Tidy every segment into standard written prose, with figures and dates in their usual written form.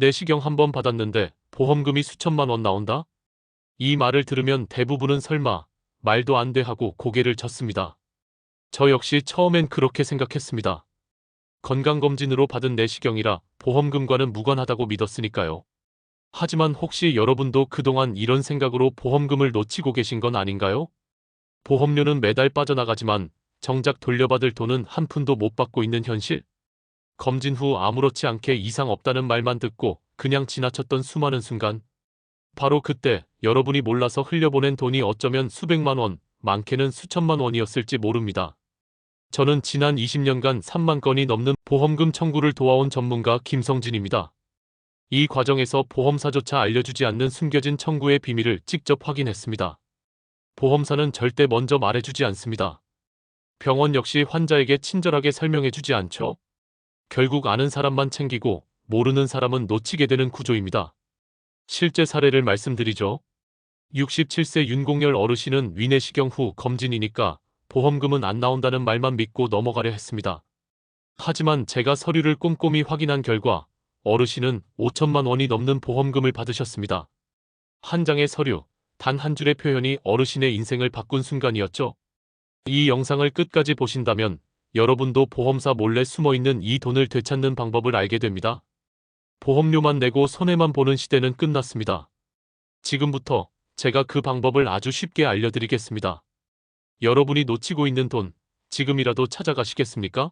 내시경 한 번 받았는데 보험금이 수천만 원 나온다? 이 말을 들으면 대부분은 설마 말도 안 돼 하고 고개를 젓습니다. 저 역시 처음엔 그렇게 생각했습니다. 건강검진으로 받은 내시경이라 보험금과는 무관하다고 믿었으니까요. 하지만 혹시 여러분도 그동안 이런 생각으로 보험금을 놓치고 계신 건 아닌가요? 보험료는 매달 빠져나가지만 정작 돌려받을 돈은 한 푼도 못 받고 있는 현실? 검진 후 아무렇지 않게 이상 없다는 말만 듣고 그냥 지나쳤던 수많은 순간. 바로 그때 여러분이 몰라서 흘려보낸 돈이 어쩌면 수백만 원, 많게는 수천만 원이었을지 모릅니다. 저는 지난 20년간 3만 건이 넘는 보험금 청구를 도와온 전문가 김성진입니다. 이 과정에서 보험사조차 알려주지 않는 숨겨진 청구의 비밀을 직접 확인했습니다. 보험사는 절대 먼저 말해주지 않습니다. 병원 역시 환자에게 친절하게 설명해주지 않죠. 결국 아는 사람만 챙기고 모르는 사람은 놓치게 되는 구조입니다. 실제 사례를 말씀드리죠. 67세 윤공열 어르신은 위내시경 후 검진이니까 보험금은 안 나온다는 말만 믿고 넘어가려 했습니다. 하지만 제가 서류를 꼼꼼히 확인한 결과 어르신은 5천만 원이 넘는 보험금을 받으셨습니다. 한 장의 서류, 단 한 줄의 표현이 어르신의 인생을 바꾼 순간이었죠. 이 영상을 끝까지 보신다면 여러분도 보험사 몰래 숨어있는 이 돈을 되찾는 방법을 알게 됩니다. 보험료만 내고 손해만 보는 시대는 끝났습니다. 지금부터 제가 그 방법을 아주 쉽게 알려드리겠습니다. 여러분이 놓치고 있는 돈, 지금이라도 찾아가시겠습니까?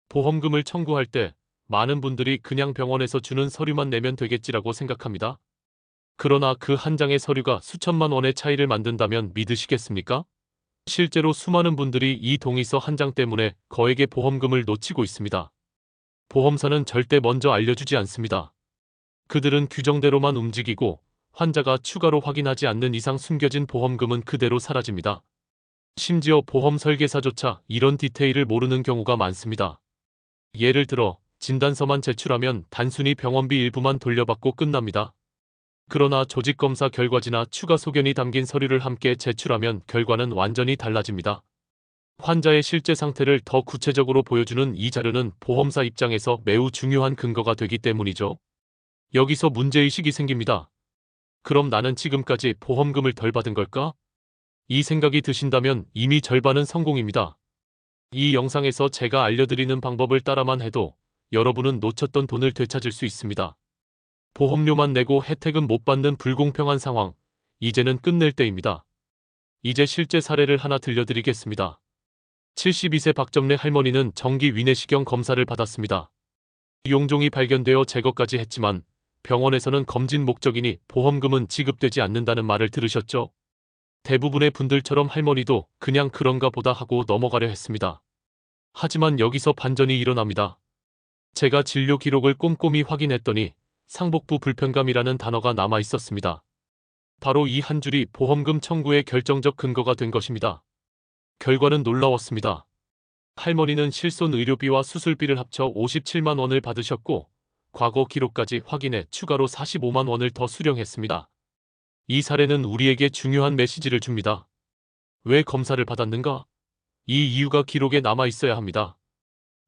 보험금을 청구할 때 많은 분들이 그냥 병원에서 주는 서류만 내면 되겠지라고 생각합니다. 그러나 그 한 장의 서류가 수천만 원의 차이를 만든다면 믿으시겠습니까? 실제로 수많은 분들이 이 동의서 한 장 때문에 거액의 보험금을 놓치고 있습니다. 보험사는 절대 먼저 알려주지 않습니다. 그들은 규정대로만 움직이고 환자가 추가로 확인하지 않는 이상 숨겨진 보험금은 그대로 사라집니다. 심지어 보험 설계사조차 이런 디테일을 모르는 경우가 많습니다. 예를 들어 진단서만 제출하면 단순히 병원비 일부만 돌려받고 끝납니다. 그러나 조직검사 결과지나 추가 소견이 담긴 서류를 함께 제출하면 결과는 완전히 달라집니다. 환자의 실제 상태를 더 구체적으로 보여주는 이 자료는 보험사 입장에서 매우 중요한 근거가 되기 때문이죠. 여기서 문제의식이 생깁니다. 그럼 나는 지금까지 보험금을 덜 받은 걸까? 이 생각이 드신다면 이미 절반은 성공입니다. 이 영상에서 제가 알려드리는 방법을 따라만 해도 여러분은 놓쳤던 돈을 되찾을 수 있습니다. 보험료만 내고 혜택은 못 받는 불공평한 상황, 이제는 끝낼 때입니다. 이제 실제 사례를 하나 들려드리겠습니다. 72세 박점래 할머니는 정기 위내시경 검사를 받았습니다. 용종이 발견되어 제거까지 했지만 병원에서는 검진 목적이니 보험금은 지급되지 않는다는 말을 들으셨죠? 대부분의 분들처럼 할머니도 그냥 그런가 보다 하고 넘어가려 했습니다. 하지만 여기서 반전이 일어납니다. 제가 진료 기록을 꼼꼼히 확인했더니 상복부 불편감이라는 단어가 남아 있었습니다. 바로 이 한 줄이 보험금 청구의 결정적 근거가 된 것입니다. 결과는 놀라웠습니다. 할머니는 실손 의료비와 수술비를 합쳐 57만 원을 받으셨고 과거 기록까지 확인해 추가로 45만 원을 더 수령했습니다. 이 사례는 우리에게 중요한 메시지를 줍니다. 왜 검사를 받았는가? 이 이유가 기록에 남아 있어야 합니다.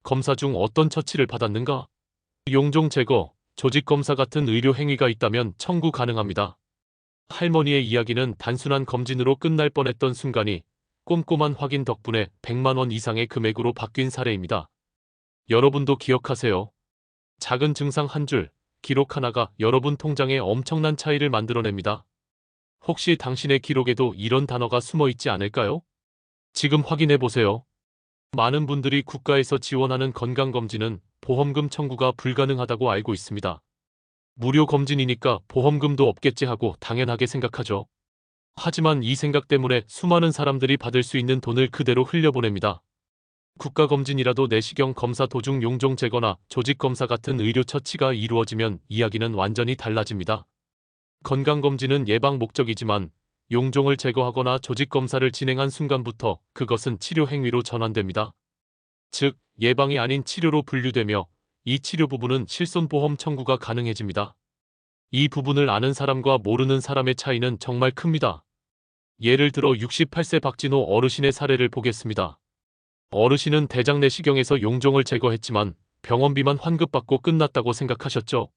검사 중 어떤 처치를 받았는가? 용종 제거, 조직검사 같은 의료 행위가 있다면 청구 가능합니다. 할머니의 이야기는 단순한 검진으로 끝날 뻔했던 순간이 꼼꼼한 확인 덕분에 100만 원 이상의 금액으로 바뀐 사례입니다. 여러분도 기억하세요. 작은 증상 한 줄, 기록 하나가 여러분 통장에 엄청난 차이를 만들어냅니다. 혹시 당신의 기록에도 이런 단어가 숨어 있지 않을까요? 지금 확인해 보세요. 많은 분들이 국가에서 지원하는 건강검진은 보험금 청구가 불가능하다고 알고 있습니다. 무료 검진이니까 보험금도 없겠지 하고 당연하게 생각하죠. 하지만 이 생각 때문에 수많은 사람들이 받을 수 있는 돈을 그대로 흘려보냅니다. 국가검진이라도 내시경 검사 도중 용종 제거나 조직검사 같은 의료 처치가 이루어지면 이야기는 완전히 달라집니다. 건강검진은 예방 목적이지만 용종을 제거하거나 조직검사를 진행한 순간부터 그것은 치료 행위로 전환됩니다. 즉, 예방이 아닌 치료로 분류되며 이 치료 부분은 실손보험 청구가 가능해집니다. 이 부분을 아는 사람과 모르는 사람의 차이는 정말 큽니다. 예를 들어 68세 박진호 어르신의 사례를 보겠습니다. 어르신은 대장 내시경에서 용종을 제거했지만 병원비만 환급받고 끝났다고 생각하셨죠.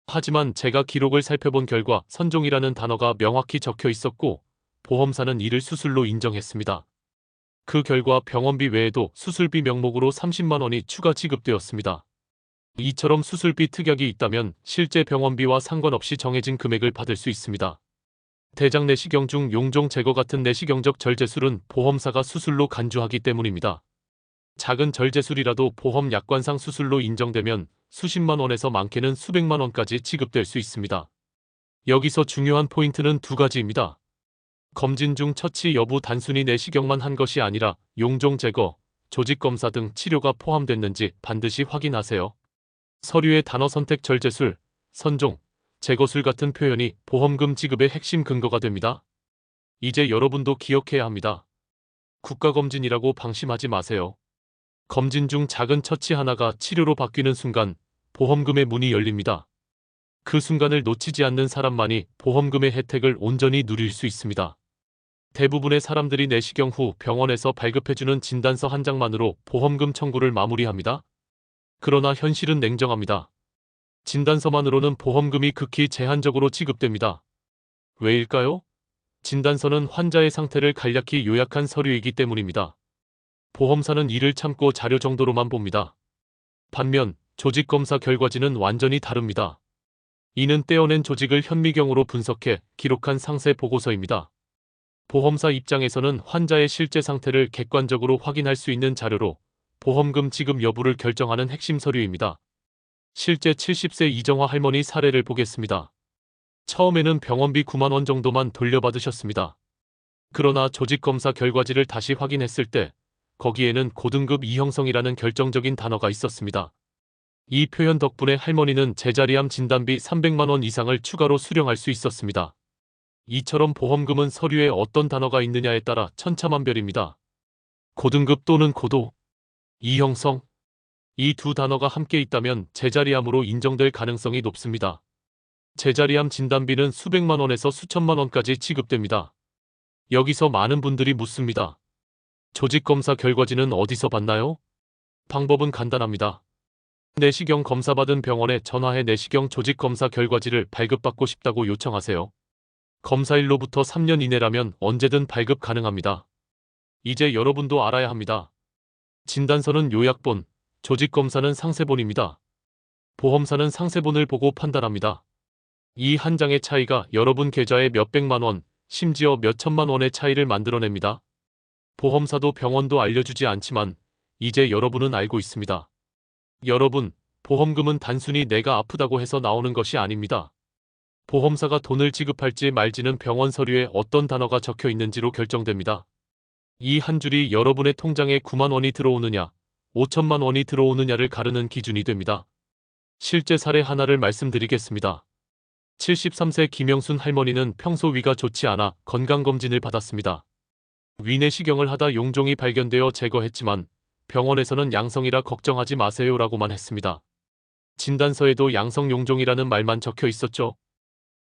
하지만 제가 기록을 살펴본 결과 선종이라는 단어가 명확히 적혀 있었고 보험사는 이를 수술로 인정했습니다. 그 결과 병원비 외에도 수술비 명목으로 30만 원이 추가 지급되었습니다. 이처럼 수술비 특약이 있다면 실제 병원비와 상관없이 정해진 금액을 받을 수 있습니다. 대장 내시경 중 용종 제거 같은 내시경적 절제술은 보험사가 수술로 간주하기 때문입니다. 작은 절제술이라도 보험 약관상 수술로 인정되면 수십만 원에서 많게는 수백만 원까지 지급될 수 있습니다. 여기서 중요한 포인트는 두 가지입니다. 검진 중 처치 여부 단순히 내시경만 한 것이 아니라 용종 제거, 조직 검사 등 치료가 포함됐는지 반드시 확인하세요. 서류의 단어 선택 절제술, 선종, 제거술 같은 표현이 보험금 지급의 핵심 근거가 됩니다. 이제 여러분도 기억해야 합니다. 국가검진이라고 방심하지 마세요. 검진 중 작은 처치 하나가 치료로 바뀌는 순간 보험금의 문이 열립니다. 그 순간을 놓치지 않는 사람만이 보험금의 혜택을 온전히 누릴 수 있습니다. 대부분의 사람들이 내시경 후 병원에서 발급해주는 진단서 한 장만으로 보험금 청구를 마무리합니다. 그러나 현실은 냉정합니다. 진단서만으로는 보험금이 극히 제한적으로 지급됩니다. 왜일까요? 진단서는 환자의 상태를 간략히 요약한 서류이기 때문입니다. 보험사는 이를 참고 자료 정도로만 봅니다. 반면 조직검사 결과지는 완전히 다릅니다. 이는 떼어낸 조직을 현미경으로 분석해 기록한 상세 보고서입니다. 보험사 입장에서는 환자의 실제 상태를 객관적으로 확인할 수 있는 자료로 보험금 지급 여부를 결정하는 핵심 서류입니다. 실제 70세 이정화 할머니 사례를 보겠습니다. 처음에는 병원비 9만 원 정도만 돌려받으셨습니다. 그러나 조직검사 결과지를 다시 확인했을 때 거기에는 고등급 이형성이라는 결정적인 단어가 있었습니다. 이 표현 덕분에 할머니는 제자리암 진단비 300만 원 이상을 추가로 수령할 수 있었습니다. 이처럼 보험금은 서류에 어떤 단어가 있느냐에 따라 천차만별입니다. 고등급 또는 고도, 이형성, 이 두 단어가 함께 있다면 제자리암으로 인정될 가능성이 높습니다. 제자리암 진단비는 수백만 원에서 수천만 원까지 지급됩니다. 여기서 많은 분들이 묻습니다. 조직검사 결과지는 어디서 받나요? 방법은 간단합니다. 내시경 검사받은 병원에 전화해 내시경 조직검사 결과지를 발급받고 싶다고 요청하세요. 검사일로부터 3년 이내라면 언제든 발급 가능합니다. 이제 여러분도 알아야 합니다. 진단서는 요약본, 조직검사는 상세본입니다. 보험사는 상세본을 보고 판단합니다. 이 한 장의 차이가 여러분 계좌에 몇백만 원, 심지어 몇천만 원의 차이를 만들어냅니다. 보험사도 병원도 알려주지 않지만 이제 여러분은 알고 있습니다. 여러분, 보험금은 단순히 내가 아프다고 해서 나오는 것이 아닙니다. 보험사가 돈을 지급할지 말지는 병원 서류에 어떤 단어가 적혀 있는지로 결정됩니다. 이 한 줄이 여러분의 통장에 9만 원이 들어오느냐, 5천만 원이 들어오느냐를 가르는 기준이 됩니다. 실제 사례 하나를 말씀드리겠습니다. 73세 김영순 할머니는 평소 위가 좋지 않아 건강검진을 받았습니다. 위내시경을 하다 용종이 발견되어 제거했지만 병원에서는 양성이라 걱정하지 마세요라고만 했습니다. 진단서에도 양성 용종이라는 말만 적혀 있었죠.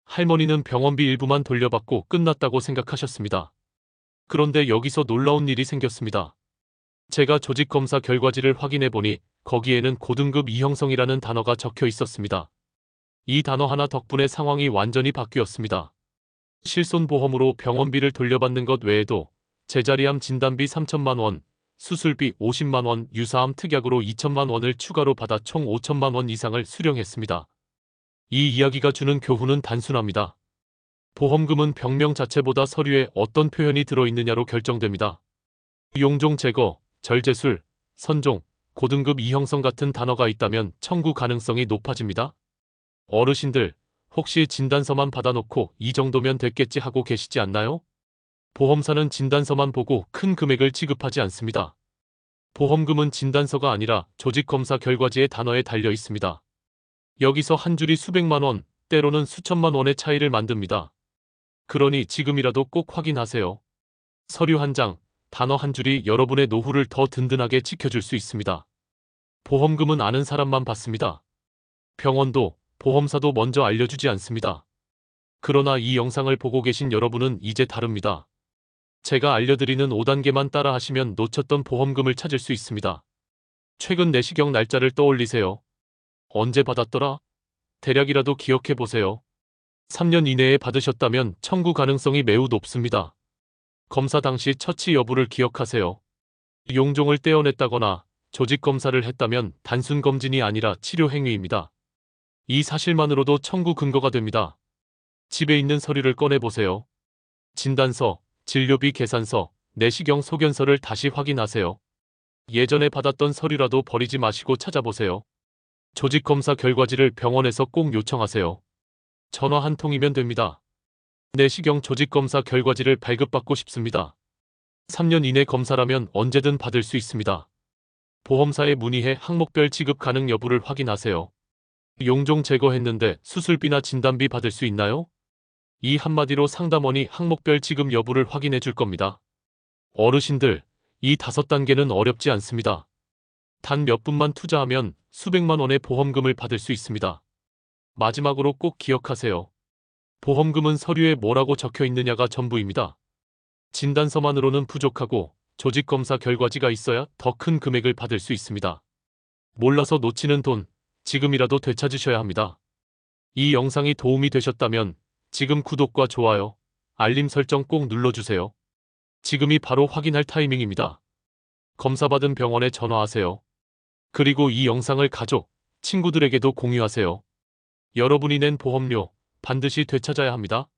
할머니는 병원비 일부만 돌려받고 끝났다고 생각하셨습니다. 그런데 여기서 놀라운 일이 생겼습니다. 제가 조직검사 결과지를 확인해보니 거기에는 고등급 이형성이라는 단어가 적혀 있었습니다. 이 단어 하나 덕분에 상황이 완전히 바뀌었습니다. 실손보험으로 병원비를 돌려받는 것 외에도 제자리암 진단비 3천만 원, 수술비 50만 원, 유사암 특약으로 2천만 원을 추가로 받아 총 5천만 원 이상을 수령했습니다. 이 이야기가 주는 교훈은 단순합니다. 보험금은 병명 자체보다 서류에 어떤 표현이 들어있느냐로 결정됩니다. 용종 제거, 절제술, 선종, 고등급 이형성 같은 단어가 있다면 청구 가능성이 높아집니다. 어르신들, 혹시 진단서만 받아놓고 이 정도면 됐겠지 하고 계시지 않나요? 보험사는 진단서만 보고 큰 금액을 지급하지 않습니다. 보험금은 진단서가 아니라 조직검사 결과지의 단어에 달려 있습니다. 여기서 한 줄이 수백만 원, 때로는 수천만 원의 차이를 만듭니다. 그러니 지금이라도 꼭 확인하세요. 서류 한 장, 단어 한 줄이 여러분의 노후를 더 든든하게 지켜줄 수 있습니다. 보험금은 아는 사람만 받습니다. 병원도, 보험사도 먼저 알려주지 않습니다. 그러나 이 영상을 보고 계신 여러분은 이제 다릅니다. 제가 알려드리는 5단계만 따라하시면 놓쳤던 보험금을 찾을 수 있습니다. 최근 내시경 날짜를 떠올리세요. 언제 받았더라? 대략이라도 기억해 보세요. 3년 이내에 받으셨다면 청구 가능성이 매우 높습니다. 검사 당시 처치 여부를 기억하세요. 용종을 떼어냈다거나 조직 검사를 했다면 단순 검진이 아니라 치료 행위입니다. 이 사실만으로도 청구 근거가 됩니다. 집에 있는 서류를 꺼내보세요. 진단서, 진료비 계산서, 내시경 소견서를 다시 확인하세요. 예전에 받았던 서류라도 버리지 마시고 찾아보세요. 조직 검사 결과지를 병원에서 꼭 요청하세요. 전화 한 통이면 됩니다. 내시경 조직 검사 결과지를 발급받고 싶습니다. 3년 이내 검사라면 언제든 받을 수 있습니다. 보험사에 문의해 항목별 지급 가능 여부를 확인하세요. 용종 제거했는데 수술비나 진단비 받을 수 있나요? 이 한마디로 상담원이 항목별 지급 여부를 확인해 줄 겁니다. 어르신들, 이 5단계는 어렵지 않습니다. 단 몇 분만 투자하면 수백만 원의 보험금을 받을 수 있습니다. 마지막으로 꼭 기억하세요. 보험금은 서류에 뭐라고 적혀 있느냐가 전부입니다. 진단서만으로는 부족하고 조직검사 결과지가 있어야 더 큰 금액을 받을 수 있습니다. 몰라서 놓치는 돈, 지금이라도 되찾으셔야 합니다. 이 영상이 도움이 되셨다면 지금 구독과 좋아요, 알림 설정 꼭 눌러주세요. 지금이 바로 확인할 타이밍입니다. 검사받은 병원에 전화하세요. 그리고 이 영상을 가족, 친구들에게도 공유하세요. 여러분이 낸 보험료 반드시 되찾아야 합니다.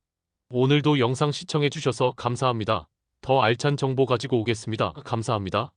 오늘도 영상 시청해 주셔서 감사합니다. 더 알찬 정보 가지고 오겠습니다. 감사합니다.